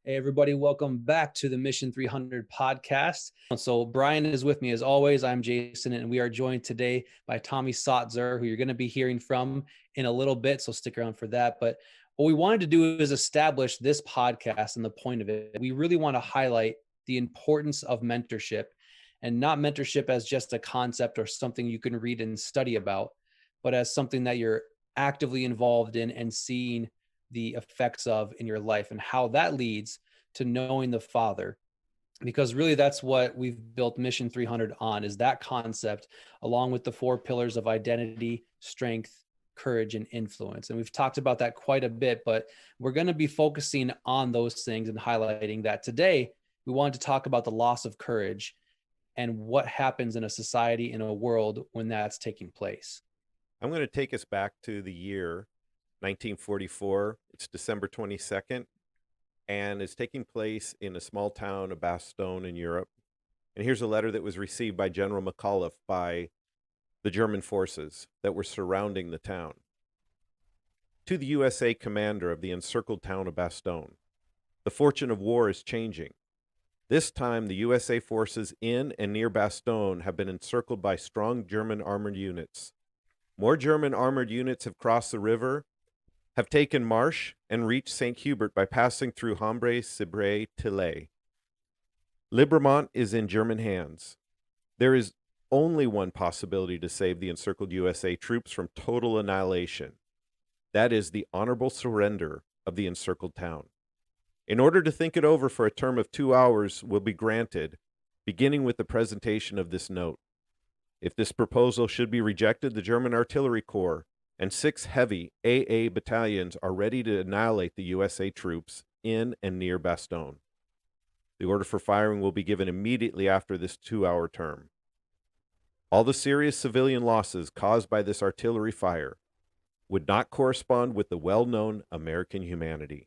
Hey, everybody, welcome back to the Mission 300 podcast. So, Brian is with me as always. I'm Jason, and we are joined today by Tommy Sotzer, who you're going to be hearing from in a little bit. So, stick around for that. But what we wanted to do is establish this podcast and the point of it. We really want to highlight the importance of mentorship, and not mentorship as just a concept or something you can read and study about, but as something that you're actively involved in and seeing the effects of in your life, and how that leads to knowing the Father. Because really that's what we've built Mission 300 on, is that concept, along with the 4 pillars of identity, strength, courage, and influence. And we've talked about that quite a bit, but we're going to be focusing on those things and highlighting that today. We wanted to talk about the loss of courage and what happens in a society, in a world, when that's taking place. I'm going to take us back to the year 1944. It's December 22nd, and it's taking place in a small town of Bastogne in Europe. And here's a letter that was received by General McAuliffe by the German forces that were surrounding the town. To the USA commander of the encircled town of Bastogne, the fortune of war is changing. This time, the USA forces in and near Bastogne have been encircled by strong German armored units. More German armored units have crossed the river, have taken Marche, and reached St. Hubert by passing through Hambre, Cibre, Tilley. Libermont is in German hands. There is only one possibility to save the encircled USA troops from total annihilation. That is the honorable surrender of the encircled town. In order to think it over for a term of 2 hours will be granted, beginning with the presentation of this note. If this proposal should be rejected, the German Artillery Corps and 6 heavy AA battalions are ready to annihilate the USA troops in and near Bastogne. The order for firing will be given immediately after this 2-hour term. All the serious civilian losses caused by this artillery fire would not correspond with the well-known American humanity.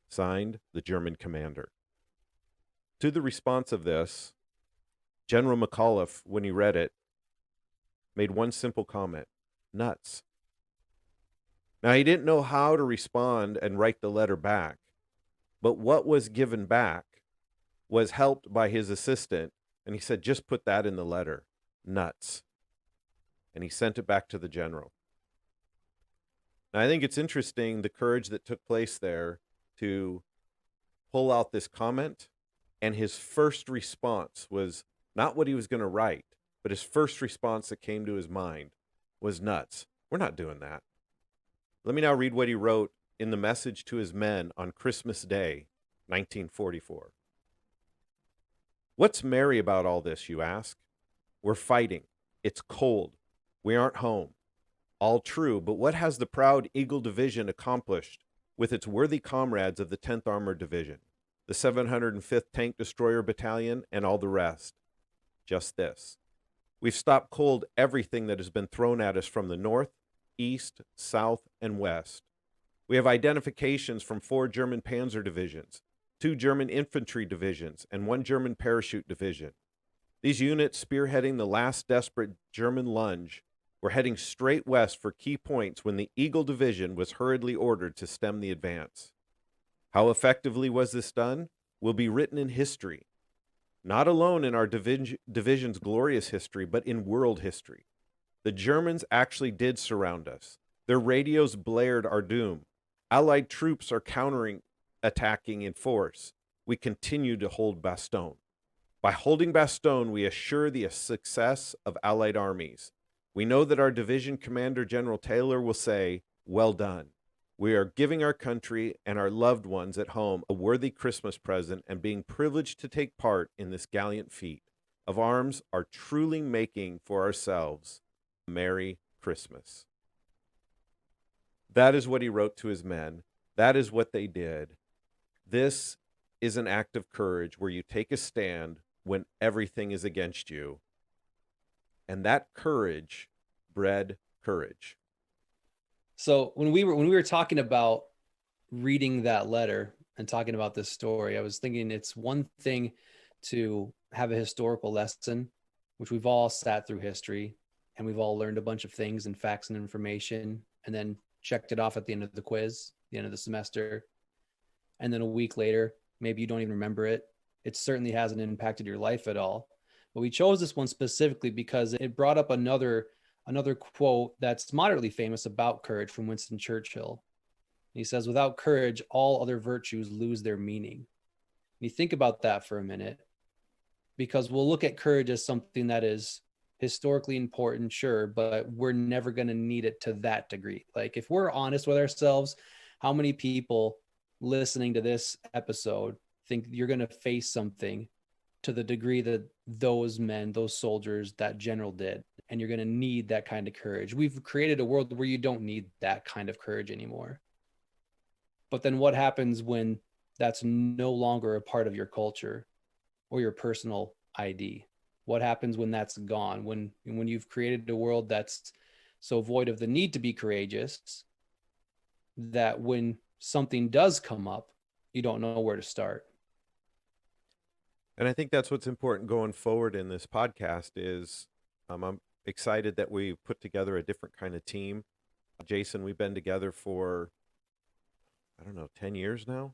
Signed, the German commander. To the response of this, General McAuliffe, when he read it, made one simple comment: nuts. Now, he didn't know how to respond and write the letter back, but what was given back was helped by his assistant, and he said, just put that in the letter, nuts. And he sent it back to the general. Now, I think it's interesting the courage that took place there to pull out this comment, and his first response was not what he was going to write, but his first response that came to his mind was nuts. We're not doing that. Let me now read what he wrote in the message to his men on Christmas Day, 1944. What's merry about all this, you ask? We're fighting. It's cold. We aren't home. All true, but what has the proud Eagle Division accomplished with its worthy comrades of the 10th Armored Division, the 705th Tank Destroyer Battalion, and all the rest? Just this. We've stopped cold everything that has been thrown at us from the north, east, south, and west. We have identifications from 4 German panzer divisions, 2 German infantry divisions, and 1 German parachute division. These units, spearheading the last desperate German lunge, were heading straight west for key points when the Eagle Division was hurriedly ordered to stem the advance. How effectively was this done will be written in history. Not alone in our division's glorious history, but in world history. The Germans actually did surround us. Their radios blared our doom. Allied troops are attacking in force. We continue to hold Bastogne. By holding Bastogne, we assure the success of Allied armies. We know that our division commander, General Taylor, will say, well done. We are giving our country and our loved ones at home a worthy Christmas present, and being privileged to take part in this gallant feat of arms are truly making for ourselves a Merry Christmas. That is what he wrote to his men. That is what they did. This is an act of courage where you take a stand when everything is against you. And that courage bred courage. So when we were talking about reading that letter and talking about this story, I was thinking it's one thing to have a historical lesson, which we've all sat through history and we've all learned a bunch of things and facts and information, and then checked it off at the end of the quiz, the end of the semester. And then a week later, Maybe you don't even remember it. It certainly hasn't impacted your life at all. But we chose this one specifically because it brought up another quote that's moderately famous about courage from Winston Churchill. He says, "Without courage, all other virtues lose their meaning." And you think about that for a minute, because we'll look at courage as something that is historically important, sure, but we're never going to need it to that degree. Like, if we're honest with ourselves, how many people listening to this episode think you're going to face something to the degree that those men, those soldiers, that general did, and you're going to need that kind of courage? We've created a world where you don't need that kind of courage anymore. But then what happens when that's no longer a part of your culture or your personal ID? What happens when that's gone? When you've created a world that's so void of the need to be courageous that when something does come up, you don't know where to start. And I think that's what's important going forward in this podcast is I'm excited that we put together a different kind of team. Jason, we've been together for, I don't know, 10 years now,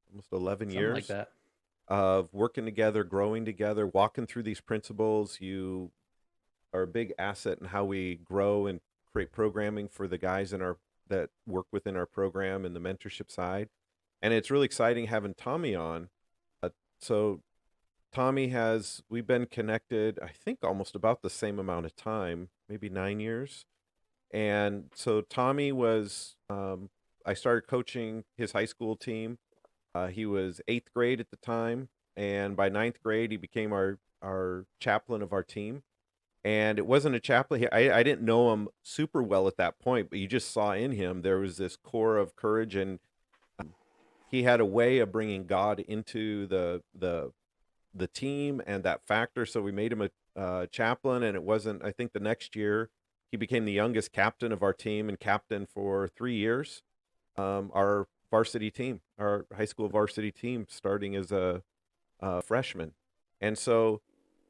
almost 11 Something years. like that. Of working together, growing together, walking through these principles. You are a big asset in how we grow and create programming for the guys that work within our program and the mentorship side. And it's really exciting having Tommy on. So Tommy we've been connected, I think almost about the same amount of time, maybe 9 years. And so Tommy I started coaching his high school team. He was 8th grade at the time, and by 9th grade, he became our chaplain of our team. And it wasn't a chaplain. I didn't know him super well at that point, but you just saw in him there was this core of courage, and he had a way of bringing God into the team and that factor. So we made him a chaplain, and it wasn't. I think the next year he became the youngest captain of our team and captain for 3 years. Our varsity team, our high school varsity team, starting as a freshman. And so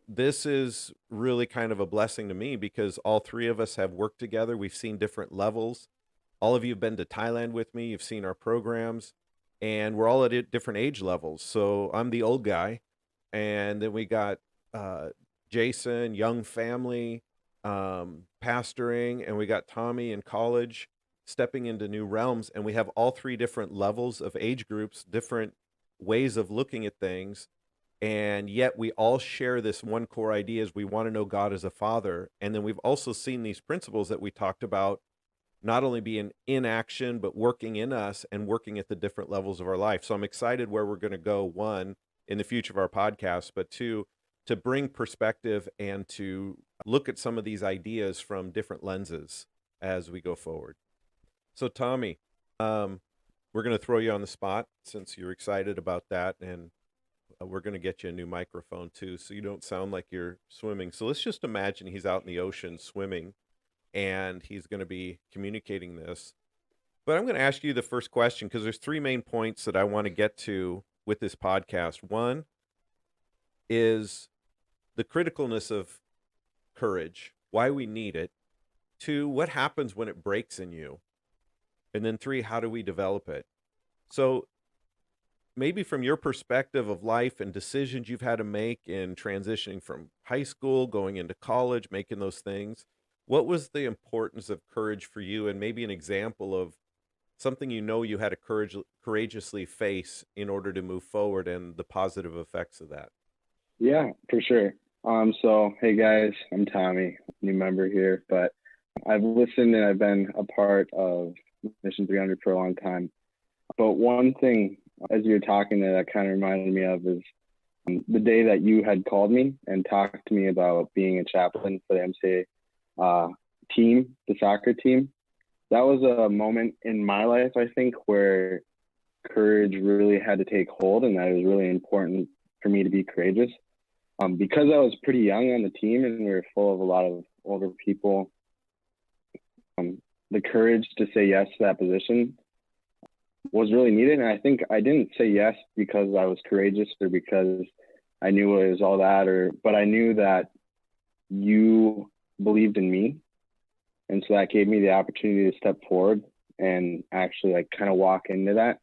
this is really kind of a blessing to me because all three of us have worked together. We've seen different levels. All of you have been to Thailand with me. You've seen our programs, and we're all at different age levels. So I'm the old guy, and then we got Jason, young family, pastoring, and we got Tommy in college, stepping into new realms. And we have all three different levels of age groups, different ways of looking at things. And yet we all share this one core idea is we want to know God as a father. And then we've also seen these principles that we talked about not only being in action, but working in us and working at the different levels of our life. So I'm excited where we're going to go, one, in the future of our podcast, but two, to bring perspective and to look at some of these ideas from different lenses as we go forward. So Tommy, we're going to throw you on the spot since you're excited about that, and we're going to get you a new microphone too, so you don't sound like you're swimming. So let's just imagine he's out in the ocean swimming, and he's going to be communicating this. But I'm going to ask you the first question because there's three main points that I want to get to with this podcast. One is the criticalness of courage, why we need it. Two, what happens when it breaks in you? And then three, how do we develop it? So maybe from your perspective of life and decisions you've had to make in transitioning from high school, going into college, making those things, what was the importance of courage for you? And maybe an example of something you had to courageously face in order to move forward and the positive effects of that. Yeah, for sure. So, hey guys, I'm Tommy, new member here, but I've listened and I've been a part of Mission300 for a long time. But one thing, as you were talking that kind of reminded me of is the day that you had called me and talked to me about being a chaplain for the MCA team, the soccer team. That was a moment in my life, I think, where courage really had to take hold, and that it was really important for me to be courageous. Because I was pretty young on the team and we were full of a lot of older people, the courage to say yes to that position was really needed. And I think I didn't say yes because I was courageous or because I knew it was all that, but I knew that you believed in me. And so that gave me the opportunity to step forward and actually kind of walk into that.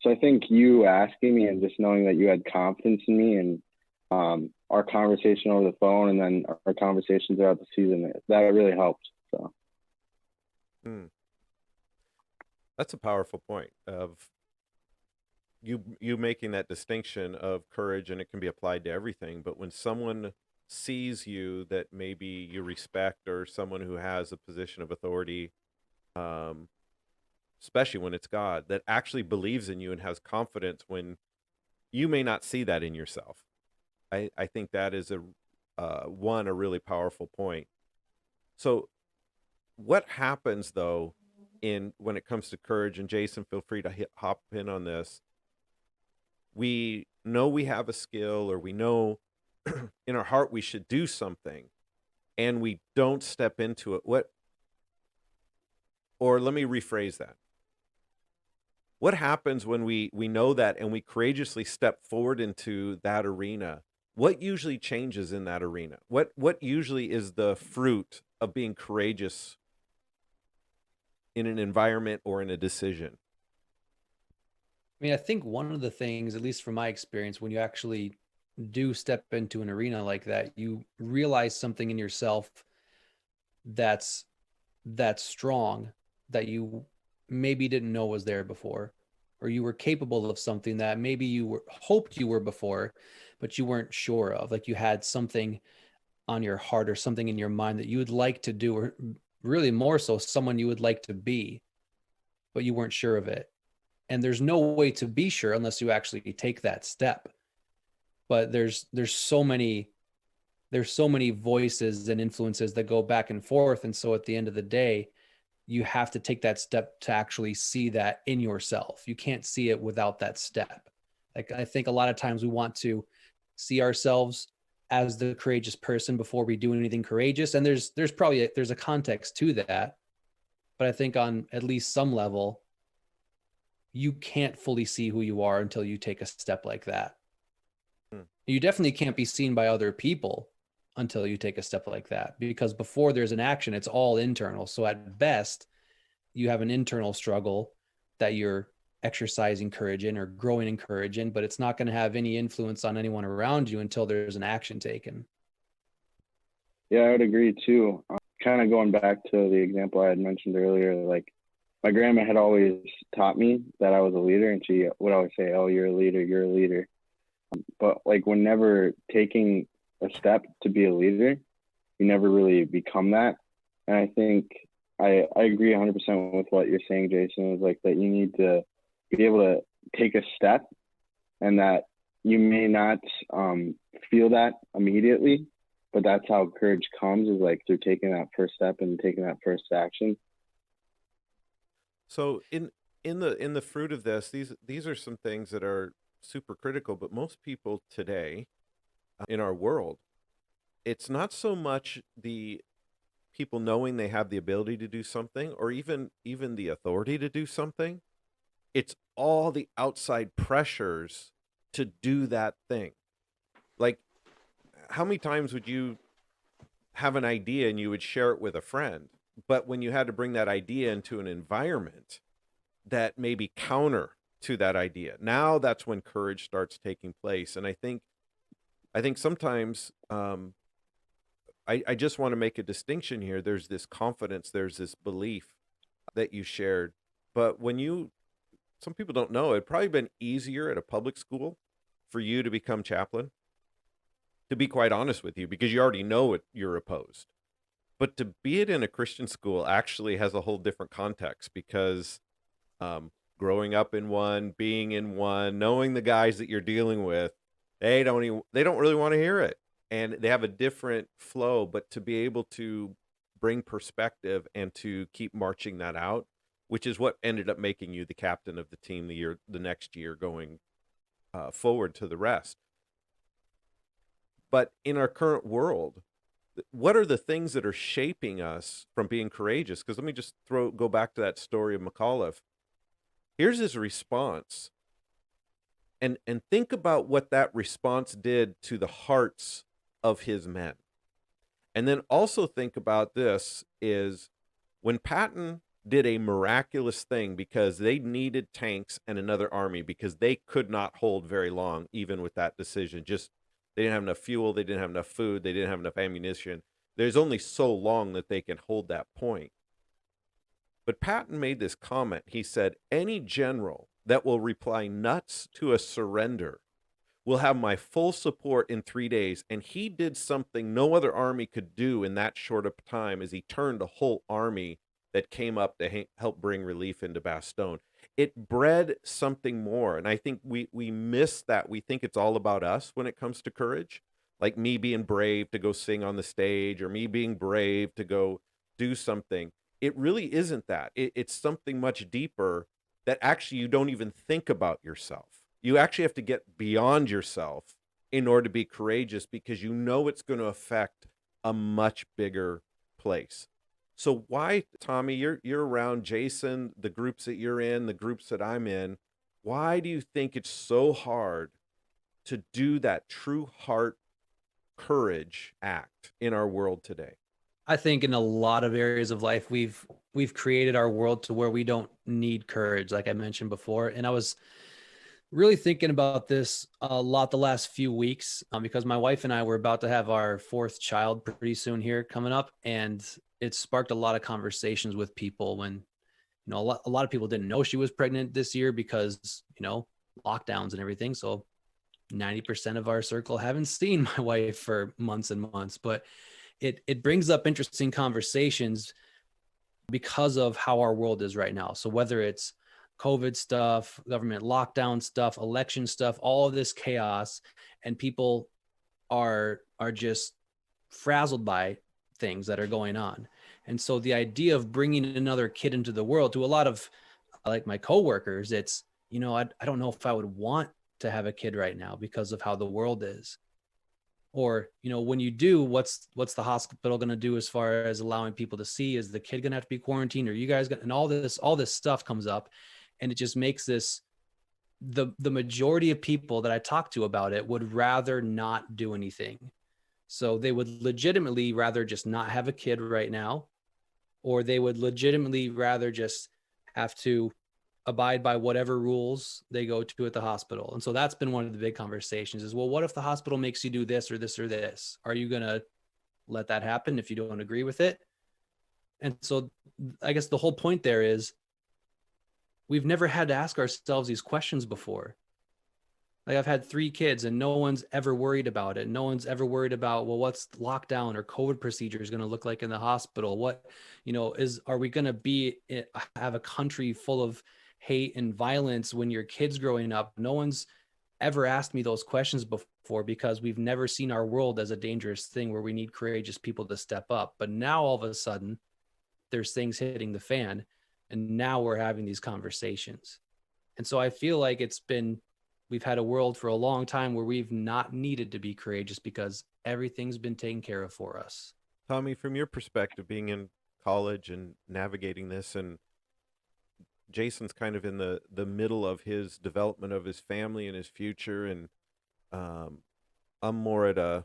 So I think you asking me and just knowing that you had confidence in me and our conversation over the phone and then our conversations throughout the season, that really helped. So That's a powerful point of you making that distinction of courage, and it can be applied to everything. But when someone sees you that maybe you respect, or someone who has a position of authority, um, especially when it's God, that actually believes in you and has confidence when you may not see that in yourself. I think that is a really powerful point. So what happens though when it comes to courage, and Jason, feel free to hop in on this. We know we have a skill, or we know in our heart we should do something, and we don't step into it. Or let me rephrase that. What happens when we know that and we courageously step forward into that arena? What usually changes in that arena? What usually is the fruit of being courageous in an environment or in a decision? I mean, I think one of the things, at least from my experience, when you actually do step into an arena like that, you realize something in yourself that's strong, that you maybe didn't know was there before, or you were capable of something that maybe hoped you were before, but you weren't sure of. Like you had something on your heart or something in your mind that you would like to do, or really more so someone you would like to be, but you weren't sure of it. And there's no way to be sure unless you actually take that step. But there's so many voices and influences that go back and forth. And so at the end of the day, you have to take that step to actually see that in yourself. You can't see it without that step. Like I think a lot of times we want to see ourselves as the courageous person before we do anything courageous. And there's probably there's a context to that. But I think on at least some level, you can't fully see who you are until you take a step like that. You definitely can't be seen by other people until you take a step like that, because before there's an action, it's all internal. So at best, you have an internal struggle that you're exercising courage in or growing in courage in, but it's not going to have any influence on anyone around you until there's an action taken. Yeah, I would agree too. Kind of going back to the example I had mentioned earlier, like my grandma had always taught me that I was a leader, and she would always say, "Oh, you're a leader, you're a leader." But like whenever taking a step to be a leader, you never really become that. And I think I agree 100% with what you're saying, Jason, is like that you need to be able to take a step, and that you may not feel that immediately, but that's how courage comes, is like through taking that first step and taking that first action. So in the fruit of this, these are some things that are super critical, but most people today in our world, it's not so much the people knowing they have the ability to do something, or even the authority to do something. It's all the outside pressures to do that thing. Like, how many times would you have an idea and you would share it with a friend, but when you had to bring that idea into an environment that may be counter to that idea, now that's when courage starts taking place. And I think sometimes I just want to make a distinction here. There's this confidence, there's this belief that you shared, but some people don't know, it'd probably been easier at a public school for you to become chaplain, to be quite honest with you, because you already know it, you're opposed. But to be it in a Christian school actually has a whole different context, because growing up in one, being in one, knowing the guys that you're dealing with, they don't really want to hear it, and they have a different flow. But to be able to bring perspective and to keep marching that out, which is what ended up making you the captain of the team the next year, going forward to the rest. But in our current world, what are the things that are shaping us from being courageous? Because let me just go back to that story of McAuliffe. Here's his response. And think about what that response did to the hearts of his men. And then also think about this, is when Patton did a miraculous thing because they needed tanks and another army because they could not hold very long, even with that decision. Just they didn't have enough fuel, they didn't have enough food, they didn't have enough ammunition. There's only so long that they can hold that point. But Patton made this comment. He said, any general that will reply nuts to a surrender will have my full support in 3 days. And he did something no other army could do in that short of time, as he turned a whole army that came up to help bring relief into Bastogne. It bred something more. And I think we miss that. We think it's all about us when it comes to courage, like me being brave to go sing on the stage or me being brave to go do something. It really isn't that. It's something much deeper that actually you don't even think about yourself. You actually have to get beyond yourself in order to be courageous because you know it's going to affect a much bigger place. So why, Tommy, you're around Jason, the groups that you're in, the groups that I'm in, why do you think it's so hard to do that true heart courage act in our world today? I think in a lot of areas of life, we've created our world to where we don't need courage, like I mentioned before. And I was really thinking about this a lot the last few weeks because my wife and I were about to have our fourth child pretty soon here coming up. And it sparked a lot of conversations with people when, a lot of people didn't know she was pregnant this year because, lockdowns and everything. So 90% of our circle haven't seen my wife for months and months, but it brings up interesting conversations because of how our world is right now. So whether it's COVID stuff, government lockdown stuff, election stuff, all of this chaos, and people are just frazzled by things that are going on. And so the idea of bringing another kid into the world, to a lot of like my coworkers, it's, I don't know if I would want to have a kid right now because of how the world is. Or, when you do, what's the hospital going to do as far as allowing people to see? Is the kid going to have to be quarantined? Or you guys going, and all this stuff comes up, and it just makes this, the majority of people that I talk to about it would rather not do anything. So they would legitimately rather just not have a kid right now, or they would legitimately rather just have to abide by whatever rules they go to at the hospital. And so that's been one of the big conversations is, well, what if the hospital makes you do this or this or this? Are you going to let that happen if you don't agree with it? And so I guess the whole point there is we've never had to ask ourselves these questions before. Like I've had 3 kids and no one's ever worried about it. No one's ever worried about, well, what's lockdown or COVID procedures going to look like in the hospital? What, are we going to have a country full of hate and violence when your kid's growing up? No one's ever asked me those questions before because we've never seen our world as a dangerous thing where we need courageous people to step up. But now all of a sudden there's things hitting the fan, and now we're having these conversations. And so I feel like we've had a world for a long time where we've not needed to be courageous because everything's been taken care of for us. Tommy, from your perspective, being in college and navigating this, and Jason's kind of in the middle of his development of his family and his future, and I'm more at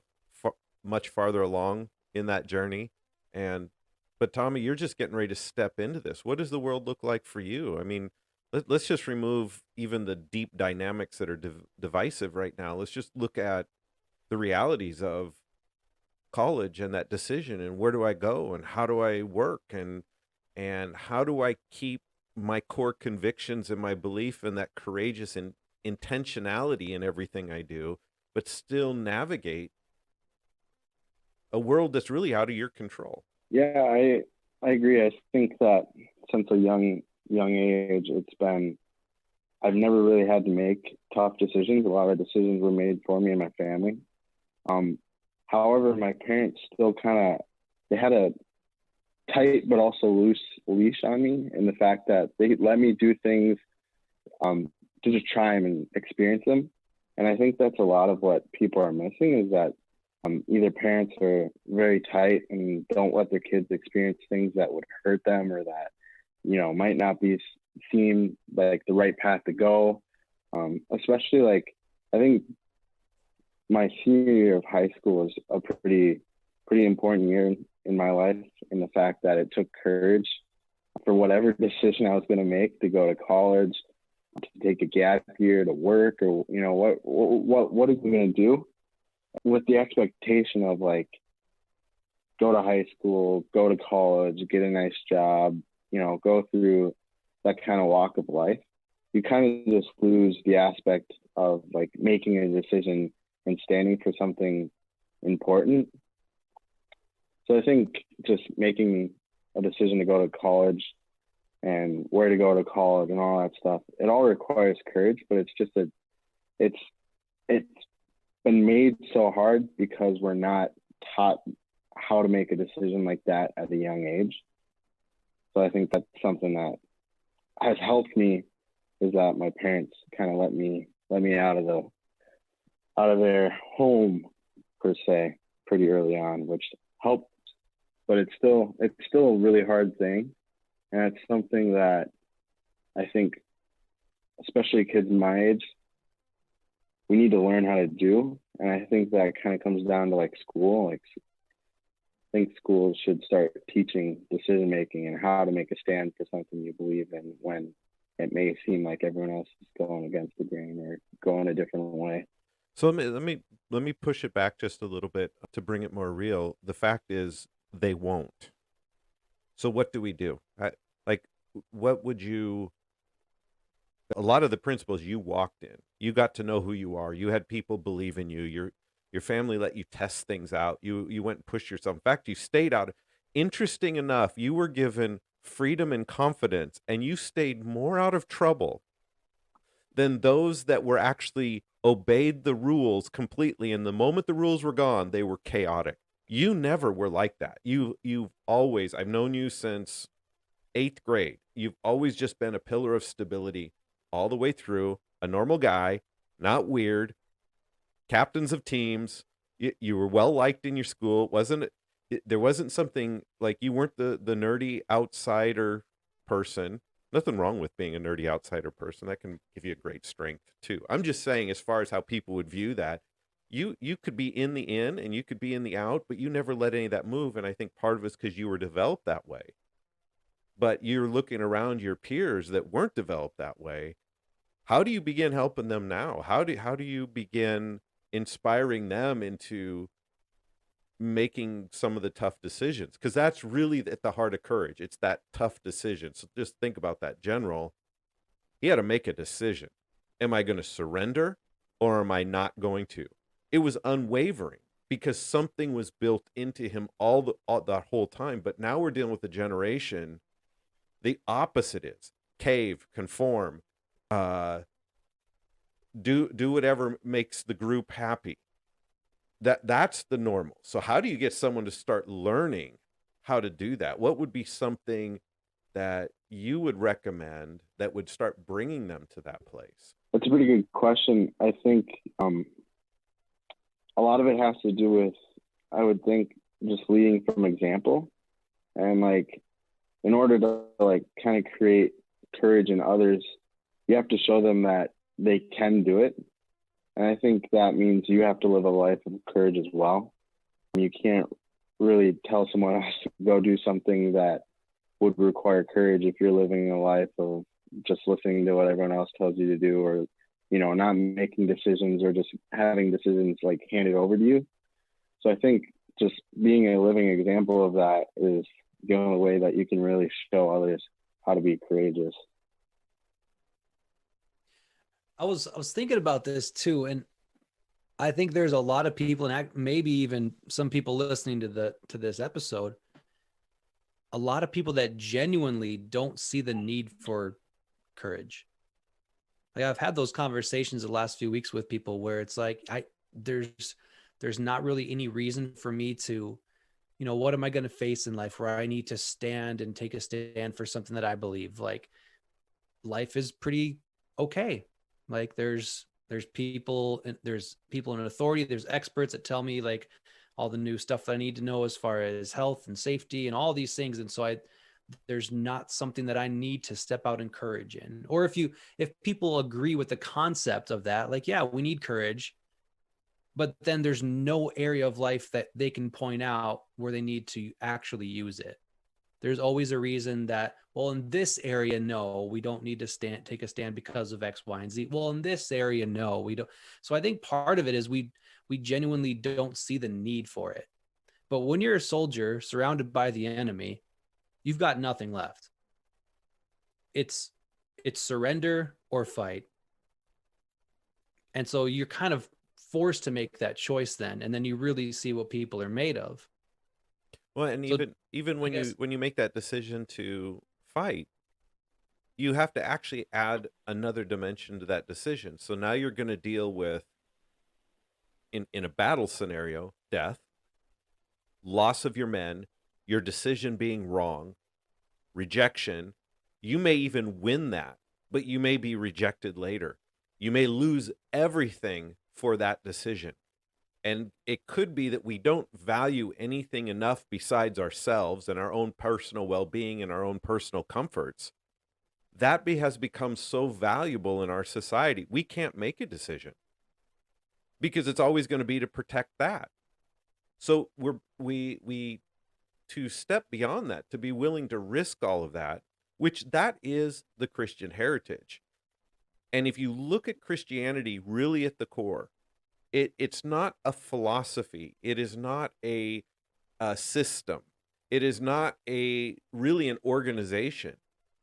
much farther along in that journey. But Tommy, you're just getting ready to step into this. What does the world look like for you? I mean, let's just remove even the deep dynamics that are divisive right now. Let's just look at the realities of college and that decision, and where do I go, and how do I work, and how do I keep my core convictions and my belief and that courageous and intentionality in everything I do, but still navigate a world that's really out of your control. Yeah, I agree. I think that since a young age, I've never really had to make tough decisions. A lot of decisions were made for me and my family. However, my parents still they had a tight but also loose leash on me, in the fact that they let me do things to just try them and experience them. And I think that's a lot of what people are missing, is that either parents are very tight and don't let their kids experience things that would hurt them, or that, might not seem like the right path to go. Especially like, I think my senior year of high school was a pretty important year in my life, in the fact that it took courage for whatever decision I was going to make, to go to college, to take a gap year, to work, or, you know, what is we going to do, with the expectation of like, go to high school, go to college, get a nice job, you know, go through that kind of walk of life. You kind of just lose the aspect of like making a decision and standing for something important. So I think just making a decision to go to college and where to go to college and all that stuff, it all requires courage, but it's just it's been made so hard because we're not taught how to make a decision like that at a young age. So I think that's something that has helped me, is that my parents kind of let me out of their home per se pretty early on, which helped, but it's still a really hard thing. And it's something that I think, especially kids my age, we need to learn how to do. And I think that kind of comes down to like school. Like, I think schools should start teaching decision making and how to make a stand for something you believe in when it may seem like everyone else is going against the grain or going a different way. So let me push it back just a little bit to bring it more real. The fact is, they won't. So what do we do? What would you? A lot of the principles you walked in, you got to know who you are. You had people believe in you. Your family let you test things out. You went and pushed yourself. In fact, you stayed out. Interesting enough, you were given freedom and confidence, and you stayed more out of trouble than those that were actually obeyed the rules completely. And the moment the rules were gone, they were chaotic. You never were like that. You've always, I've known you since 8th grade. You've always just been a pillar of stability all the way through, a normal guy, not weird, captains of teams. You were well liked in your school. There wasn't something like, you weren't the nerdy outsider person. Nothing wrong with being a nerdy outsider person. That can give you a great strength too. I'm just saying, as far as how people would view that, you could be in the in and you could be in the out, but you never let any of that move. And I think part of it's because you were developed that way. But you're looking around your peers that weren't developed that way. How do you begin helping them now? How do you begin inspiring them into making some of the tough decisions? Because that's really at the heart of courage. It's that tough decision. So just think about that general. He had to make a decision. Am I going to surrender or am I not going to? It was unwavering because something was built into him that whole time. But now we're dealing with a generation. The opposite is cave, conform, do whatever makes the group happy. That's the normal. So how do you get someone to start learning how to do that? What would be something that you would recommend that would start bringing them to that place? That's a pretty good question. I think a lot of it has to do with, I would think, just leading from example. And like, in order to like kind of create courage in others, you have to show them that they can do it. And I think that means you have to live a life of courage as well. You can't really tell someone else to go do something that would require courage if you're living a life of just listening to what everyone else tells you to do, or, you know, not making decisions or just having decisions like handed over to you. So I think just being a living example of that is the only way that you can really show others how to be courageous. I was thinking about this too, and I think there's a lot of people, and maybe even some people listening to this episode, a lot of people that genuinely don't see the need for courage. Like, I've had those conversations the last few weeks with people where it's like, there's not really any reason for me to, you know, what am I going to face in life where I need to stand and take a stand for something that I believe? Like, life is pretty okay. Like, there's people in authority, there's experts that tell me like all the new stuff that I need to know as far as health and safety and all these things. And so there's not something that I need to step out in courage in. Or if people agree with the concept of that, like, yeah, we need courage, but then there's no area of life that they can point out where they need to actually use it. There's always a reason that, well, in this area, no, we don't need to take a stand because of X, Y, and Z. Well, in this area, no, we don't. So I think part of it is we genuinely don't see the need for it. But when you're a soldier surrounded by the enemy, you've got nothing left. It's surrender or fight. And so you're kind of forced to make that choice then, and then you really see what people are made of. Well, and So even when you make that decision to fight, you have to actually add another dimension to that decision. So now you're going to deal with, in a battle scenario, death, loss of your men, your decision being wrong, rejection. You may even win that, but you may be rejected later. You may lose everything for that decision. And it could be that we don't value anything enough besides ourselves and our own personal well-being and our own personal comforts. That has become so valuable in our society, we can't make a decision because it's always going to be to protect that. So we to step beyond that, to be willing to risk all of that, which that is the Christian heritage. And if you look at Christianity really at the core, it's not a philosophy. It is not a system. It is not really an organization.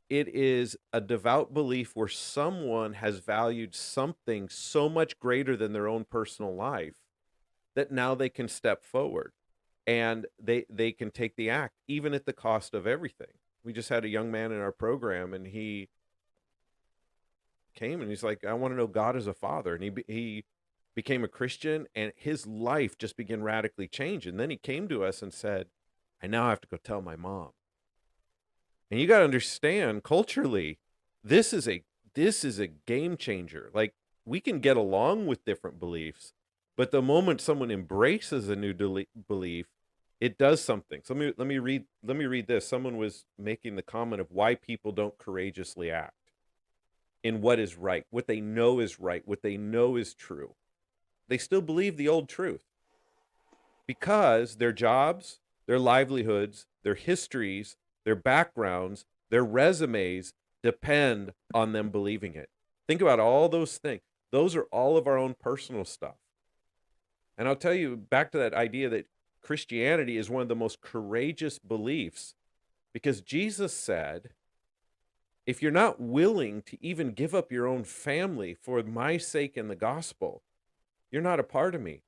It is a devout belief where someone has valued something so much greater than their own personal life that now they can step forward and they can take the act, even at the cost of everything. We just had a young man in our program, and he came and he's like, I want to know God as a father. And he became a Christian, and his life just began radically change. And then he came to us and said, I now have to go tell my mom. And you got to understand, culturally, this is a game changer. Like, we can get along with different beliefs, but the moment someone embraces a new belief, it does something. So let me read this. Someone was making the comment of why people don't courageously act in what is right, what they know is right, what they know is true. They still believe the old truth because their jobs, their livelihoods, their histories, their backgrounds, their resumes depend on them believing it. Think about all those things. Those are all of our own personal stuff. And I'll tell you, back to that idea that Christianity is one of the most courageous beliefs, because Jesus said, if you're not willing to even give up your own family for my sake in the gospel, you're not a part of me.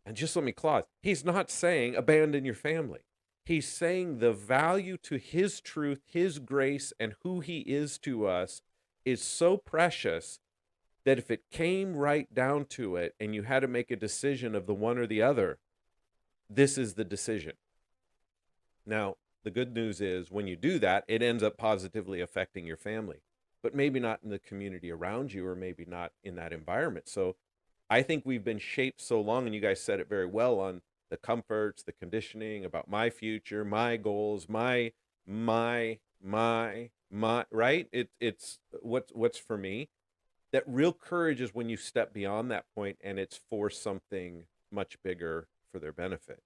And just let me clause, he's not saying abandon your family. He's saying the value to his truth, his grace, and who he is to us is so precious that if it came right down to it and you had to make a decision of the one or the other, this is the decision. Now, the good news is when you do that, it ends up positively affecting your family, but maybe not in the community around you, or maybe not in that environment. So I think we've been shaped so long, and you guys said it very well, on the comforts, the conditioning about my future, my goals, my, right? It's what's for me. That real courage is when you step beyond that point and it's for something much bigger for their benefit.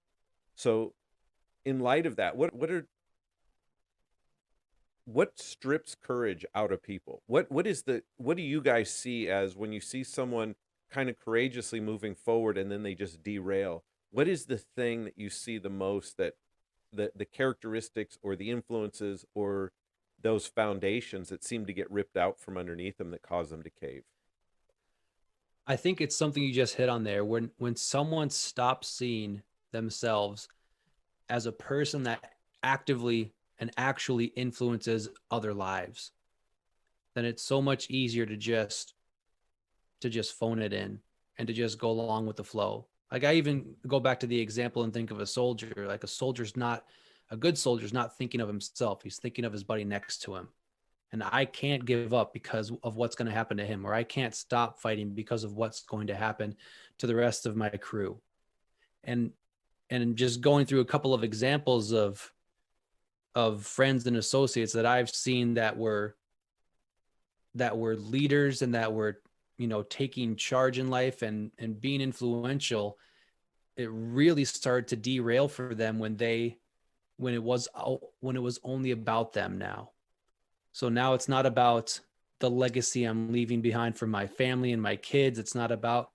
So in light of that, what strips courage out of people? What do you guys see as when you see someone kind of courageously moving forward and then they just derail? What is the thing that you see the most, that the characteristics or the influences or those foundations that seem to get ripped out from underneath them that cause them to cave? I think it's something you just hit on there. When someone stops seeing themselves as a person that actively and actually influences other lives, then it's so much easier to just phone it in and to just go along with the flow. Like, I even go back to the example and think of a soldier. Like, a good soldier's not thinking of himself. He's thinking of his buddy next to him. And I can't give up because of what's going to happen to him, or I can't stop fighting because of what's going to happen to the rest of my crew. And just going through a couple of examples of friends and associates that I've seen that were leaders and that were, taking charge in life and being influential, it really started to derail for them when they when it was only about them now. So now it's not about the legacy I'm leaving behind for my family and my kids. It's not about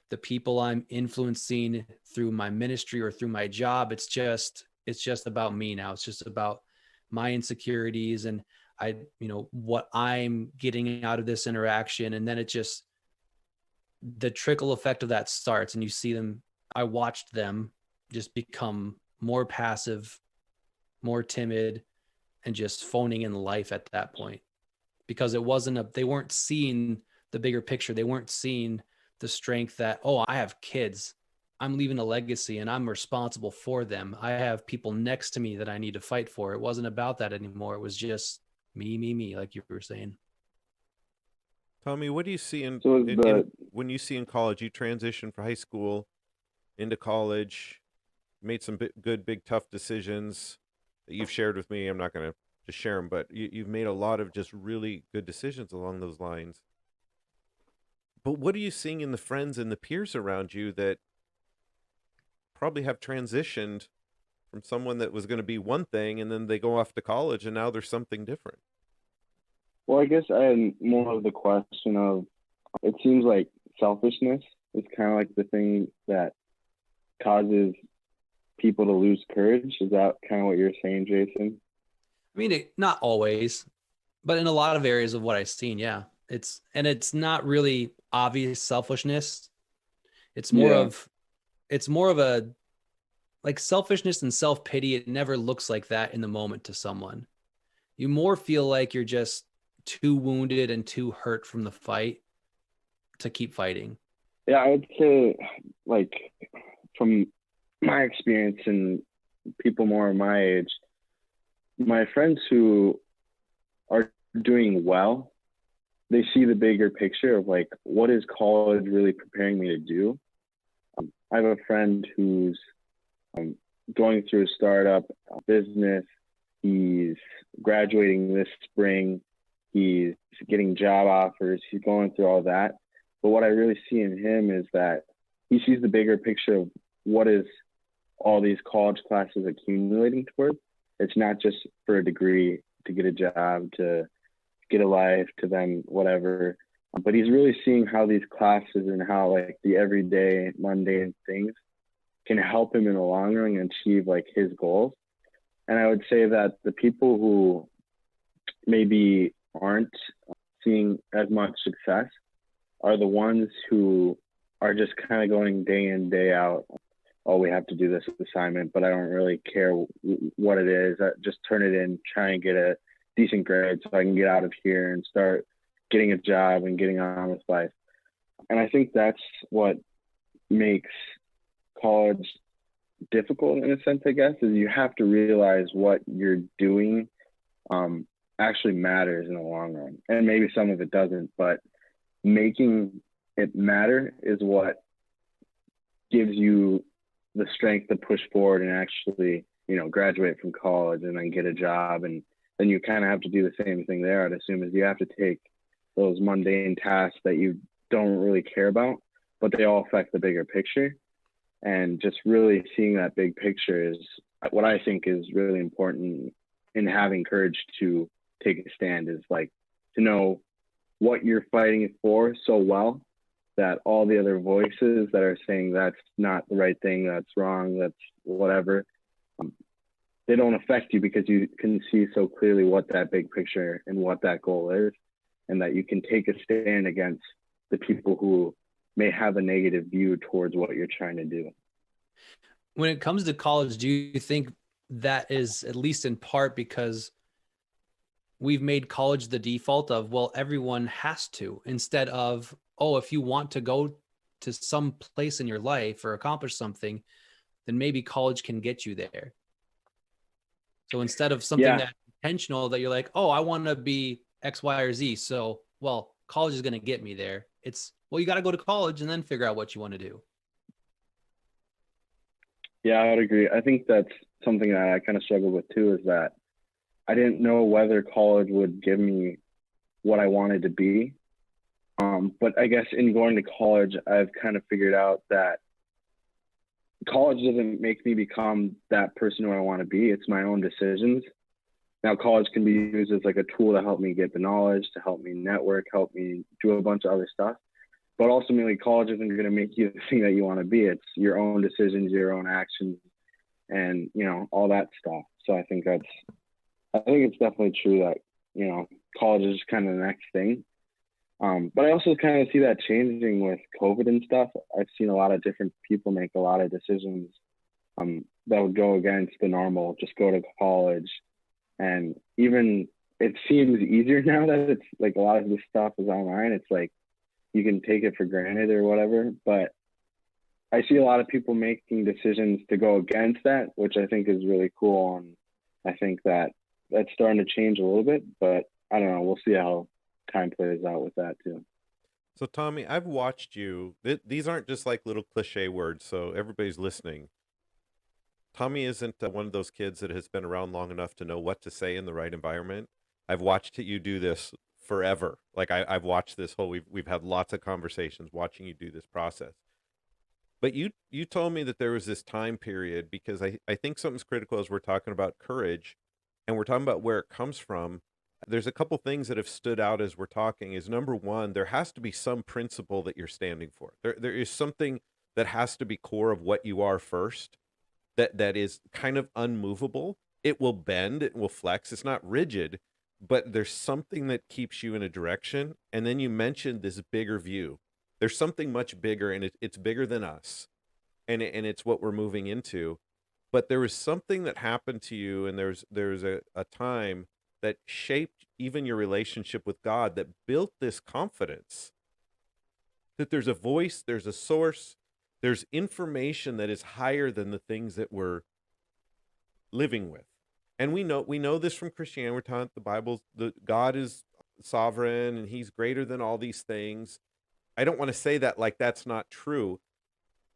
the people I'm influencing through my ministry or through my job. It's just about me now. It's just about my insecurities and what I'm getting out of this interaction. And then the trickle effect of that starts, and you see them. I watched them just become more passive, more timid, and just phoning in life at that point, because they weren't seeing the bigger picture. They weren't seeing the strength that, oh, I have kids, I'm leaving a legacy and I'm responsible for them. I have people next to me that I need to fight for. It wasn't about that anymore. It was just me, like you were saying. Tommy, what do you see when you see in college, you transition from high school into college, made some good, big, tough decisions that you've shared with me. I'm not going to just share them, but you've made a lot of just really good decisions along those lines. But what are you seeing in the friends and the peers around you that probably have transitioned from someone that was going to be one thing, and then they go off to college and now they're something different? Well, I guess I had more of the question of, it seems like selfishness is kind of like the thing that causes people to lose courage. Is that kind of what you're saying, Jason? I mean, not always, but in a lot of areas of what I've seen, yeah. It's not really obvious selfishness. It's more of a, like, selfishness and self-pity. It never looks like that in the moment to someone. You more feel like you're just too wounded and too hurt from the fight to keep fighting. Yeah, I would say, like, from my experience and people more my age, my friends who are doing well, they see the bigger picture of, like, what is college really preparing me to do? I have a friend who's going through a startup business. He's graduating this spring. He's getting job offers. He's going through all that. But what I really see in him is that he sees the bigger picture of what is all these college classes accumulating towards. It's not just for a degree, to get a job, to get a life, to then whatever. But he's really seeing how these classes and how, like, the everyday mundane things can help him in the long run and achieve, like, his goals. And I would say that the people who maybe aren't seeing as much success are the ones who are just kind of going day in, day out. Oh, we have to do this assignment, but I don't really care what it is. I just turn it in, try and get a decent grade so I can get out of here and start getting a job and getting on with life. And I think that's what makes college difficult in a sense, I guess, is you have to realize what you're doing actually matters in the long run. And maybe some of it doesn't, but making it matter is what gives you the strength to push forward and actually, graduate from college and then get a job. And then you kind of have to do the same thing there, I'd assume, is you have to take those mundane tasks that you don't really care about, but they all affect the bigger picture. And just really seeing that big picture is what I think is really important in having courage to take a stand, is like to know what you're fighting for so well that all the other voices that are saying that's not the right thing, that's wrong, that's whatever, they don't affect you, because you can see so clearly what that big picture and what that goal is, and that you can take a stand against the people who may have a negative view towards what you're trying to do. When it comes to college, do you think that is at least in part because we've made college the default of, well, everyone has to, instead of, oh, if you want to go to some place in your life or accomplish something, then maybe college can get you there. So instead of something that's intentional, that you're like, oh, I want to be X, Y, or Z. So, well, college is going to get me there. It's, well, you got to go to college and then figure out what you want to do. Yeah, I would agree. I think that's something that I kind of struggled with too, is that I didn't know whether college would give me what I wanted to be. But I guess in going to college, I've kind of figured out that college doesn't make me become that person who I want to be. It's my own decisions. Now, college can be used as like a tool to help me get the knowledge, to help me network, help me do a bunch of other stuff. But ultimately, college isn't going to make you the thing that you want to be. It's your own decisions, your own actions, and, you know, all that stuff. So I think it's definitely true that, you know, college is just kind of the next thing. But I also kind of see that changing with COVID and stuff. I've seen a lot of different people make a lot of decisions that would go against the normal, just go to college. And even it seems easier now that it's like a lot of this stuff is online. It's like you can take it for granted or whatever. But I see a lot of people making decisions to go against that, which I think is really cool. And I think that that's starting to change a little bit, but I don't know. We'll see how time plays out with that too. So, Tommy, I've watched you. These aren't just like little cliche words, so everybody's listening. Tommy isn't one of those kids that has been around long enough to know what to say in the right environment. I've watched you do this forever. Like I've watched this whole. We've had lots of conversations watching you do this process. But you told me that there was this time period, because I think something's critical as we're talking about courage, and we're talking about where it comes from. There's a couple things that have stood out as we're talking. Is number one, there has to be some principle that you're standing for. There is something that has to be core of what you are first, that is kind of unmovable. It will bend, it will flex. It's not rigid, but there's something that keeps you in a direction. And then you mentioned this bigger view. There's something much bigger, and it's bigger than us, and it's what we're moving into. But there was something that happened to you, and there's a time that shaped even your relationship with God, that built this confidence that there's a voice, there's a source, there's information that is higher than the things that we're living with. And we know this from Christianity. We're taught the Bible, God is sovereign and he's greater than all these things. I don't want to say that like that's not true.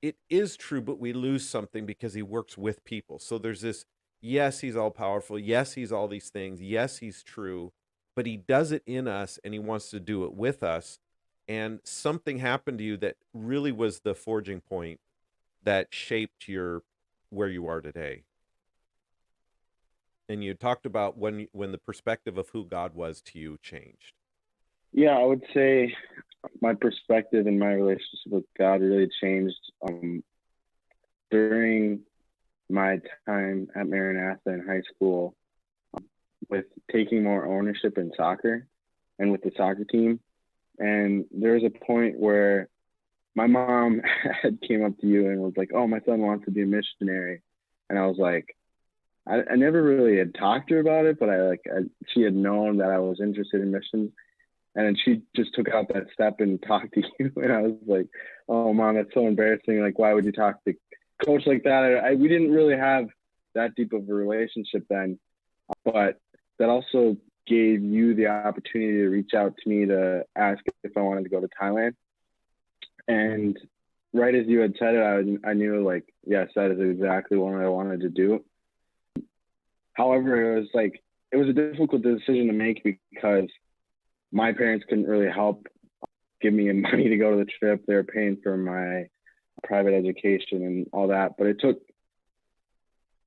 It is true, but we lose something because he works with people. So there's this, yes, he's all powerful. Yes, he's all these things. Yes, he's true, but he does it in us and he wants to do it with us. And something happened to you that really was the forging point that shaped where you are today. And you talked about when the perspective of who God was to you changed. Yeah, I would say my perspective and my relationship with God really changed during my time at Maranatha in high school, with taking more ownership in soccer and with the soccer team. And there was a point where my mom had came up to you and was like, "Oh, my son wants to be a missionary." And I was like, I never really had talked to her about it, but she had known that I was interested in missions. And then she just took out that step and talked to you. And I was like, "Oh, Mom, that's so embarrassing. Like, why would you talk to coach like that?" We didn't really have that deep of a relationship then, but that also gave you the opportunity to reach out to me to ask if I wanted to go to Thailand. And right as you had said it, I knew, like, yes, that is exactly what I wanted to do. However, it was a difficult decision to make because my parents couldn't really help give me money to go to the trip. They were paying for my private education and all that. But it took,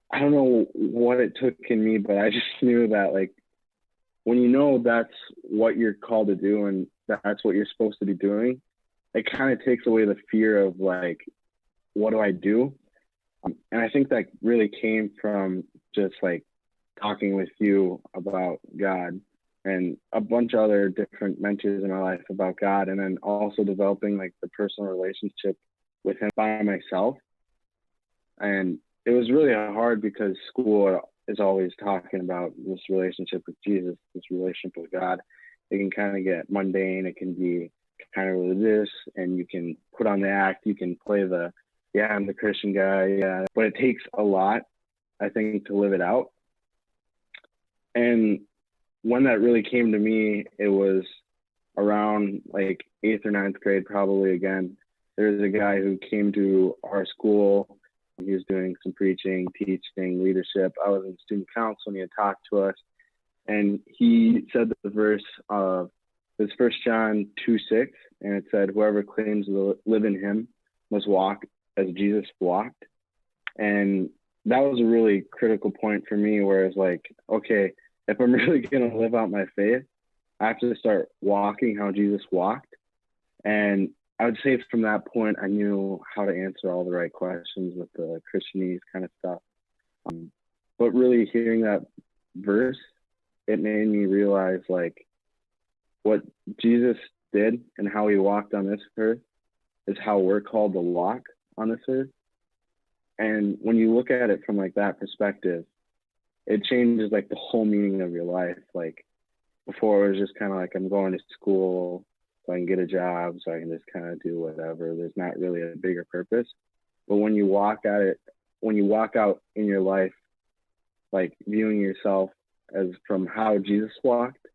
I don't know what it took in me, but I just knew that, like, when you know that's what you're called to do and that's what you're supposed to be doing, it kind of takes away the fear of, like, what do I do? And I think that really came from just, like, talking with you about God and a bunch of other different mentors in my life about God, and then also developing, like, the personal relationship with him by myself. And it was really hard because school is always talking about this relationship with Jesus, this relationship with God. It can kind of get mundane. It can be kind of religious, and you can put on the act. You can play I'm the Christian guy. Yeah. But it takes a lot, I think, to live it out. And when that really came to me, it was around like 8th or 9th grade, probably again. There was a guy who came to our school. He was doing some preaching, teaching, leadership. I was in student council, and he had talked to us. And he said the verse of this 1 John 2:6, and it said, "Whoever claims to live in him must walk as Jesus walked." And that was a really critical point for me, where it's like, okay, if I'm really going to live out my faith, I have to start walking how Jesus walked. And I would say from that point, I knew how to answer all the right questions with the Christianese kind of stuff. But really hearing that verse, it made me realize like what Jesus did and how he walked on this earth is how we're called to walk on this earth. And when you look at it from like that perspective, it changes like the whole meaning of your life. Like before, it was just kind of like, I'm going to school so I can get a job, so I can just kind of do whatever. There's not really a bigger purpose. But when you walk at it, when you walk out in your life, like viewing yourself as from how Jesus walked,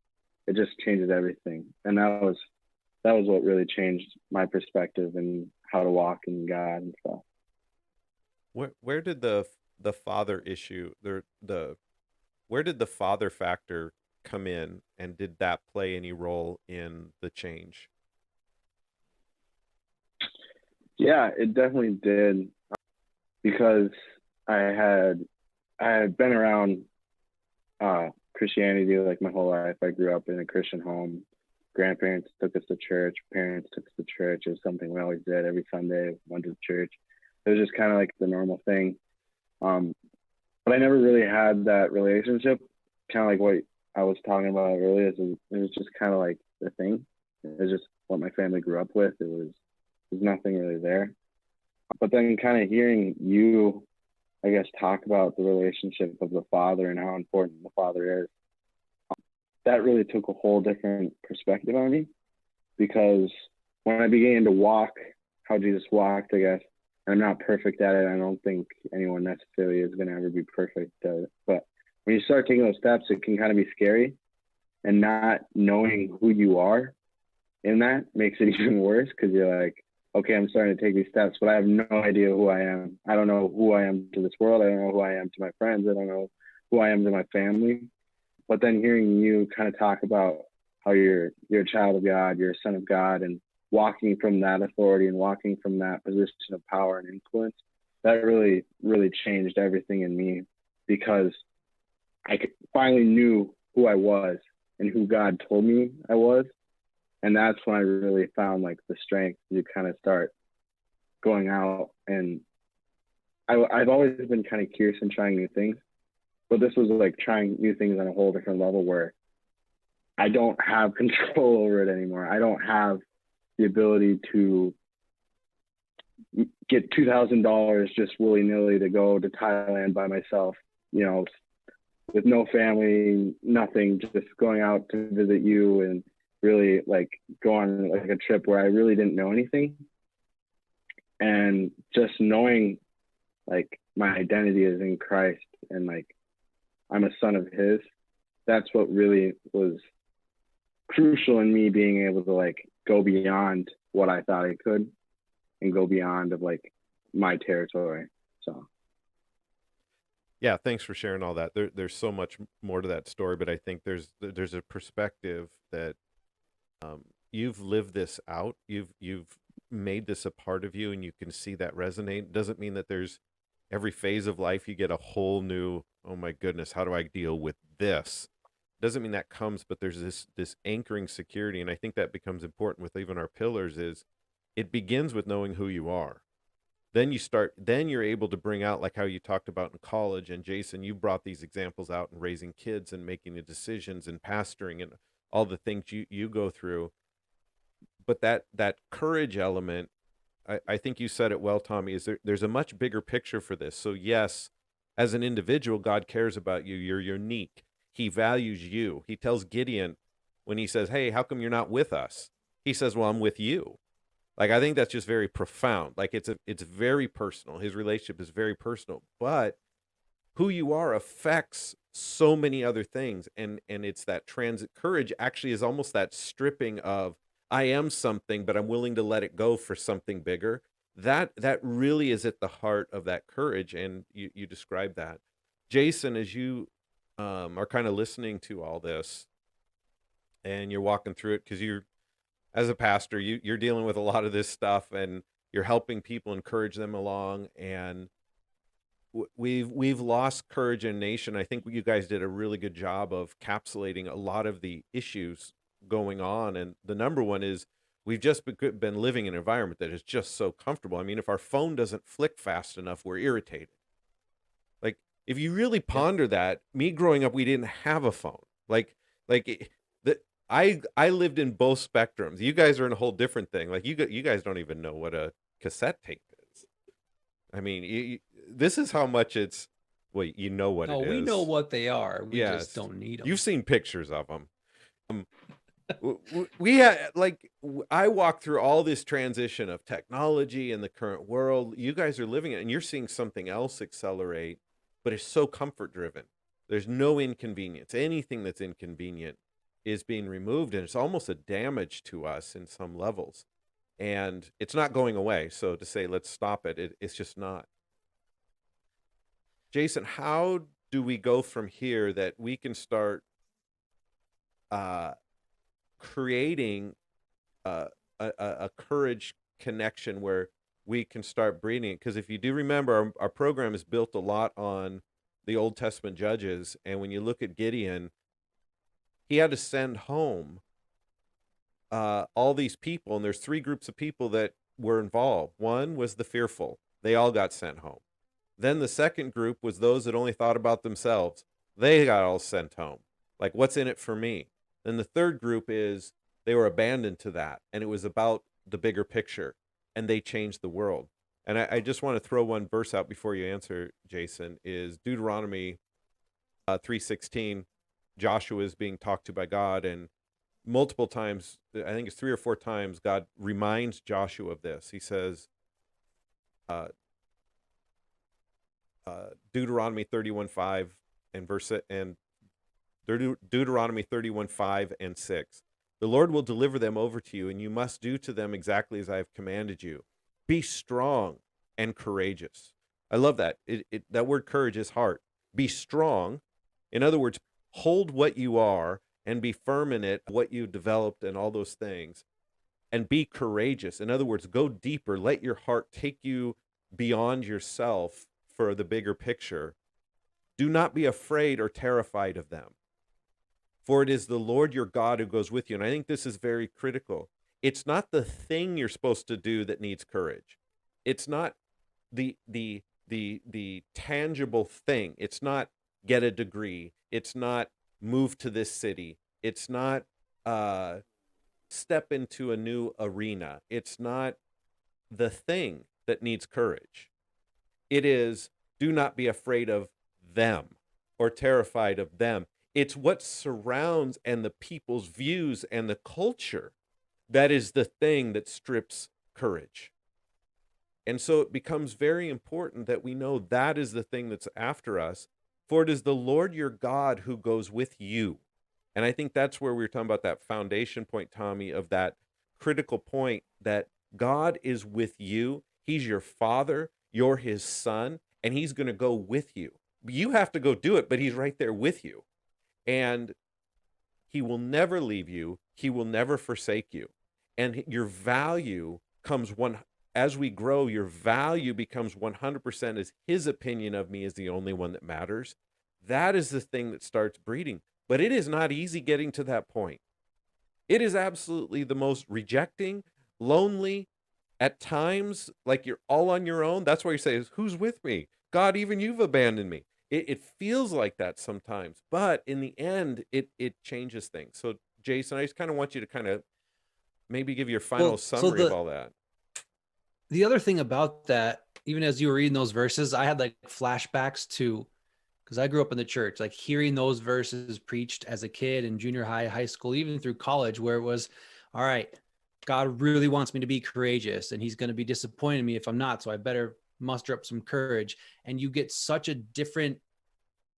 it just changes everything. And that was what really changed my perspective and how to walk in God and stuff. Where did the father issue where did the father factor come in, and did that play any role in the change? Yeah, it definitely did, because I had been around Christianity like my whole life. I grew up in a Christian home. Grandparents took us to church. Parents took us to church. It was something we always did every Sunday. Went to church. It was just kind of like the normal thing. But I never really had that relationship. Kind of like what I was talking about earlier. It was just kind of like the thing. It was just what my family grew up with. There's nothing really there. But then kind of hearing you, I guess, talk about the relationship of the father and how important the father is, that really took a whole different perspective on me. Because when I began to walk how Jesus walked, I guess, I'm not perfect at it. I don't think anyone necessarily is going to ever be perfect at it. But when you start taking those steps, it can kind of be scary. And not knowing who you are in that makes it even worse, because you're like, okay, I'm starting to take these steps, but I have no idea who I am. I don't know who I am to this world. I don't know who I am to my friends. I don't know who I am to my family. But then hearing you kind of talk about how you're a child of God, you're a son of God, and walking from that authority and walking from that position of power and influence, that really, really changed everything in me, because I finally knew who I was and who God told me I was. And that's when I really found like the strength to kind of start going out. And I've always been kind of curious and trying new things, but this was like trying new things on a whole different level, where I don't have control over it anymore. I don't have the ability to get $2,000 just willy-nilly to go to Thailand by myself, with no family, nothing, just going out to visit you and really like go on like a trip where I really didn't know anything. And just knowing like my identity is in Christ and like I'm a son of his, that's what really was crucial in me being able to like go beyond what I thought I could and go beyond of like my territory. So Yeah, thanks for sharing all that. There's so much more to that story, but I think there's a perspective that you've lived this out. You've made this a part of you, and you can see that resonate. It doesn't mean that there's every phase of life you get a whole new, oh my goodness, how do I deal with this? Doesn't mean that comes, but there's this anchoring security, and I think that becomes important with even our pillars. Is it begins with knowing who you are. Then you're able to bring out, like how you talked about in college, and Jason, you brought these examples out in raising kids and making the decisions and pastoring and all the things you go through. But that courage element, I think you said it well, Tommy, is there's a much bigger picture for this. So yes, as an individual, God cares about you. You're unique. He values you. He tells Gideon when he says, hey, how come you're not with us? He says, well, I'm with you. Like, I think that's just very profound. Like, it's very personal. His relationship is very personal, but who you are affects so many other things. And it's that courage actually is almost that stripping of, I am something, but I'm willing to let it go for something bigger. That really is at the heart of that courage. And you describe that. Jason, as you are kind of listening to all this and you're walking through it, because as a pastor, you're dealing with a lot of this stuff and you're helping people, encourage them along. And we've lost courage in a nation. I think you guys did a really good job of capsulating a lot of the issues going on, and the number one is we've just been living in an environment that is just so comfortable. I mean, if our phone doesn't flick fast enough, we're irritated. Like, if you really Yeah. ponder that, me growing up, we didn't have a phone. I lived in both spectrums. You guys are in a whole different thing. Like, you guys don't even know what a cassette tape is. I mean, this is how much it's. Well, you know what No, it we know is. what they are. We just Yes, don't need them. you've seen pictures of them. We had I walked through all this transition of technology in the current world. You guys are living it, and you're seeing something else accelerate, but it's so comfort driven. There's no inconvenience. Anything that's inconvenient is being removed, and it's almost a damage to us in some levels. And it's not going away. So to say let's stop it, it's just not. Jason, how do we go from here that we can start creating a courage connection where we can start breeding it? Because if you do remember, our program is built a lot on the Old Testament judges, and when you look at Gideon, he had to send home all these people, and there's three groups of people that were involved. One was the fearful. They all got sent home. Then the second group was those that only thought about themselves. They got all sent home. Like, what's in it for me? Then the third group is they were abandoned to that, and it was about the bigger picture, and they changed the world. And I just want to throw one verse out before you answer, Jason, is Deuteronomy 3:16. Joshua is being talked to by God, and multiple times, I think it's 3 or 4 times, God reminds Joshua of this. He says, Deuteronomy 31:5 and Deuteronomy 31:5 and 6. The Lord will deliver them over to you, and you must do to them exactly as I have commanded you. Be strong and courageous. I love that. That word courage is heart. Be strong. In other words, hold what you are and be firm in it, what you've developed and all those things. And be courageous. In other words, go deeper. Let your heart take you beyond yourself for the bigger picture. Do not be afraid or terrified of them, for it is the Lord your God who goes with you. And I think this is very critical. It's not the thing you're supposed to do that needs courage. It's not the tangible thing. It's not get a degree. It's not move to this city. It's not step into a new arena. It's not the thing that needs courage. It is, do not be afraid of them or terrified of them. It's what surrounds and the people's views and the culture that is the thing that strips courage. And so it becomes very important that we know that is the thing that's after us, for it is the Lord your God who goes with you. And I think that's where we were talking about that foundation point, Tommy, of that critical point that God is with you. He's your father, you're his son, and he's going to go with you. You have to go do it, but he's right there with you. And he will never leave you. He will never forsake you. And your value comes as we grow, your value becomes 100% as his opinion of me is the only one that matters. That is the thing that starts breeding. But it is not easy getting to that point. It is absolutely the most rejecting, lonely, at times, like you're all on your own. That's why you say, who's with me? God, even you've abandoned me. It feels like that sometimes, but in the end, it changes things. So, Jason, I just kind of want you to kind of maybe give your final summary of all that. The other thing about that, even as you were reading those verses, I had like flashbacks to, because I grew up in the church, like hearing those verses preached as a kid in junior high, high school, even through college, where it was, all right, God really wants me to be courageous, and he's going to be disappointed in me if I'm not. So I better muster up some courage. And you get such a different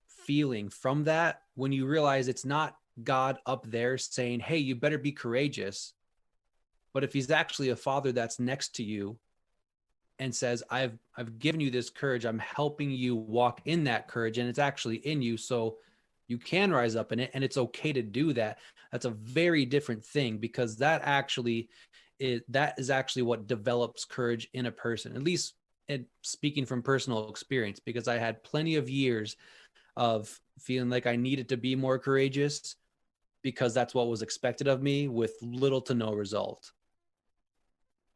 feeling from that when you realize it's not God up there saying, hey, you better be courageous. But if he's actually a father that's next to you and says, I've given you this courage, I'm helping you walk in that courage, and it's actually in you, so you can rise up in it, and it's okay to do that. That's a very different thing, because that is actually what develops courage in a person, at least and speaking from personal experience, because I had plenty of years of feeling like I needed to be more courageous because that's what was expected of me, with little to no result.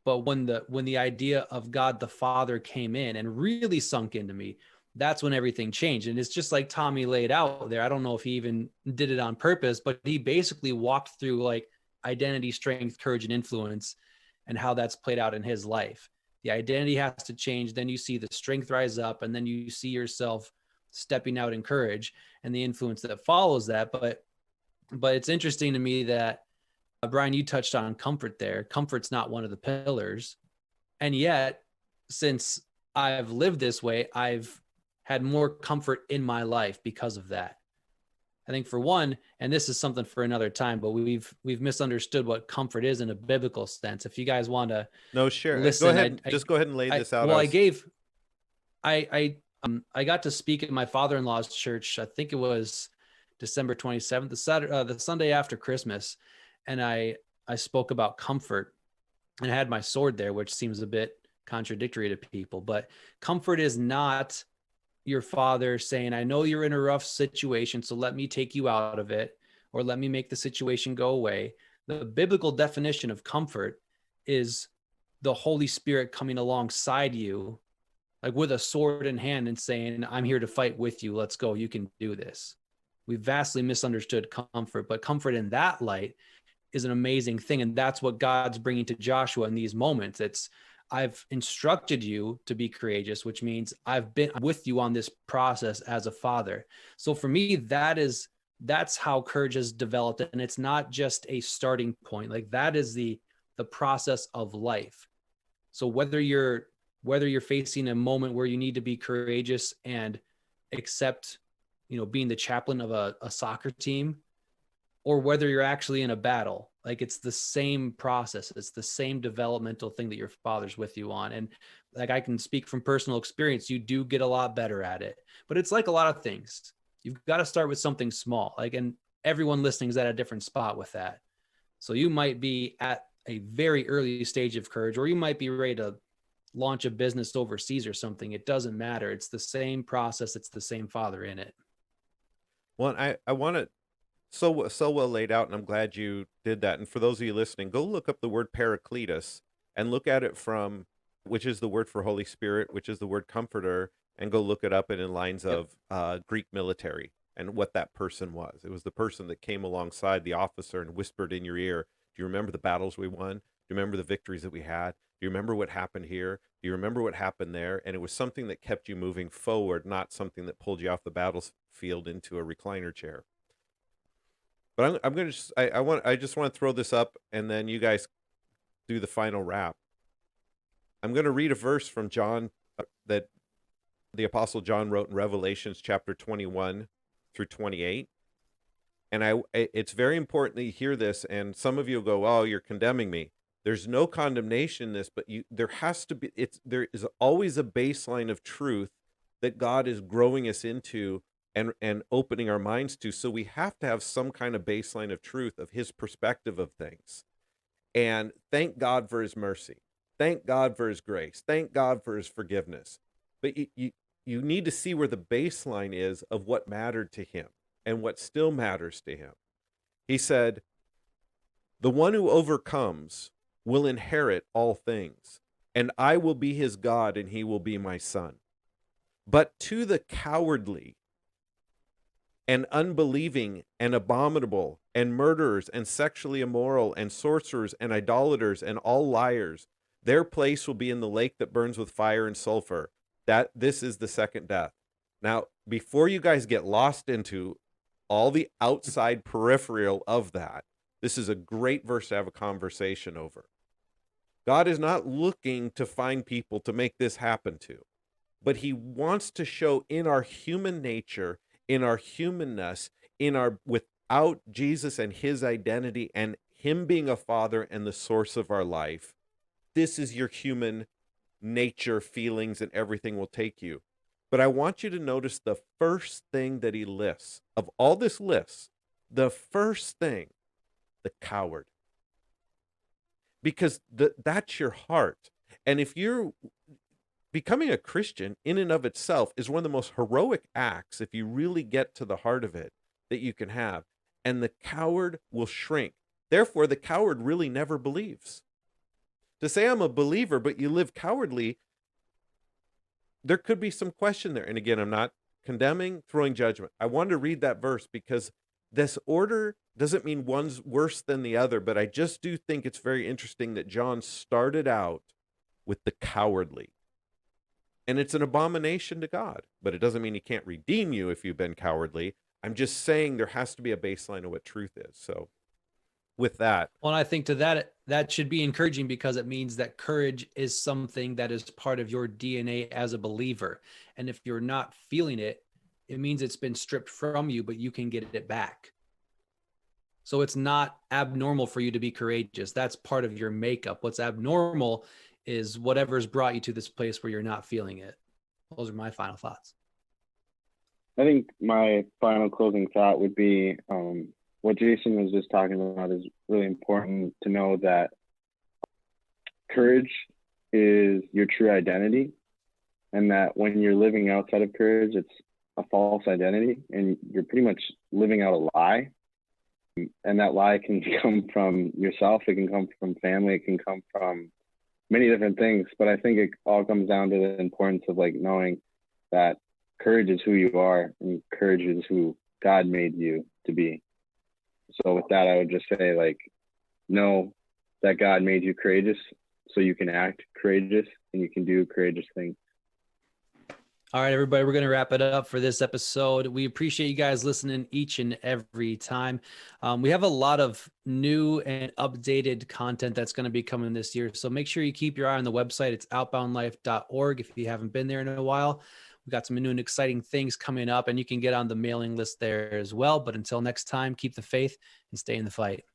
But when the idea of God the Father came in and really sunk into me, that's when everything changed. And it's just like Tommy laid out there. I don't know if he even did it on purpose, but he basically walked through like identity, strength, courage, and influence, and how that's played out in his life. The identity has to change. Then you see the strength rise up, and then you see yourself stepping out in courage and the influence that follows that. But it's interesting to me that Brian, you touched on comfort there. Comfort's not one of the pillars. And yet, since I've lived this way, I've had more comfort in my life because of that. I think for one, and this is something for another time, but we've misunderstood what comfort is in a biblical sense. If you guys want to listen, go ahead. Just go ahead and lay this out. Well, I got to speak at my father-in-law's church. I think it was December 27th, the Sunday after Christmas. And I spoke about comfort, and I had my sword there, which seems a bit contradictory to people. But comfort is not your father saying, I know you're in a rough situation, so let me take you out of it, or let me make the situation go away. The biblical definition of comfort is the Holy Spirit coming alongside you, like with a sword in hand, and saying, I'm here to fight with you. Let's go. You can do this. We vastly misunderstood comfort, but comfort in that light is an amazing thing. And that's what God's bringing to Joshua in these moments. It's, I've instructed you to be courageous, which means I've been with you on this process as a father. So for me, that's how courage has developed. And it's not just a starting point. Like that is the process of life. So whether you're facing a moment where you need to be courageous and accept, being the chaplain of a soccer team, or whether you're actually in a battle, like it's the same process. It's the same developmental thing that your father's with you on. And like, I can speak from personal experience, you do get a lot better at it, but it's like a lot of things. You've got to start with something small, and everyone listening is at a different spot with that. So you might be at a very early stage of courage, or you might be ready to launch a business overseas or something. It doesn't matter. It's the same process. It's the same father in it. Well, I want to so well laid out, and I'm glad you did that. And for those of you listening, go look up the word Paracletus and look at it from, which is the word for Holy Spirit, which is the word comforter, and go look it up in lines of Greek military and what that person was. It was the person that came alongside the officer and whispered in your ear, do you remember the battles we won? Do you remember the victories that we had? Do you remember what happened here? Do you remember what happened there? And it was something that kept you moving forward, not something that pulled you off the battlefield into a recliner chair. But I'm going to I just want to throw this up, and then you guys do the final wrap. I'm going to read a verse from John that the Apostle John wrote in Revelations chapter 21 through 28. And it's very important that you hear this, and some of you will go, oh, you're condemning me. There's no condemnation in this, but there has to be, there is always a baseline of truth that God is growing us into and opening our minds to. So we have to have some kind of baseline of truth of his perspective of things. And thank God for his mercy. Thank God for his grace. Thank God for his forgiveness. But you need to see where the baseline is of what mattered to him and what still matters to him. He said, the one who overcomes will inherit all things, and I will be his God, and he will be my son. But to the cowardly and unbelieving and abominable and murderers and sexually immoral and sorcerers and idolaters and all liars, their place will be in the lake that burns with fire and sulfur. This is the second death. Now, before you guys get lost into all the outside peripheral of that, this is a great verse to have a conversation over. God is not looking to find people to make this happen to, but he wants to show in our human nature, in our humanness, without Jesus and his identity and him being a father and the source of our life, this is your human nature, feelings, and everything will take you. But I want you to notice the first thing that he lists, of all this list, the first thing, the coward. Because that's your heart. And if you're becoming a Christian in and of itself is one of the most heroic acts, if you really get to the heart of it, that you can have. And the coward will shrink. Therefore, the coward really never believes. To say I'm a believer, but you live cowardly, there could be some question there. And again, I'm not condemning, throwing judgment. I wanted to read that verse because this order doesn't mean one's worse than the other, but I just do think it's very interesting that John started out with the cowardly. And it's an abomination to God, but it doesn't mean he can't redeem you if you've been cowardly. I'm just saying there has to be a baseline of what truth is. So with that. Well, I think to that should be encouraging because it means that courage is something that is part of your DNA as a believer. And if you're not feeling it, it means it's been stripped from you, but you can get it back. So it's not abnormal for you to be courageous. That's part of your makeup. What's abnormal is whatever's brought you to this place where you're not feeling it. Those are my final thoughts. I think my final closing thought would be what Jason was just talking about is really important to know that courage is your true identity, and that when you're living outside of courage, it's a false identity, and you're pretty much living out a lie. And that lie can come from yourself, it can come from family, it can come from many different things. But I think it all comes down to the importance of like knowing that courage is who you are, and courage is who God made you to be. So with that, I would just say, like, know that God made you courageous so you can act courageous and you can do courageous things. All right, everybody, we're going to wrap it up for this episode. We appreciate you guys listening each and every time. We have a lot of new and updated content that's going to be coming this year. So make sure you keep your eye on the website. It's outboundlife.org if you haven't been there in a while. We've got some new and exciting things coming up, and you can get on the mailing list there as well. But until next time, keep the faith and stay in the fight.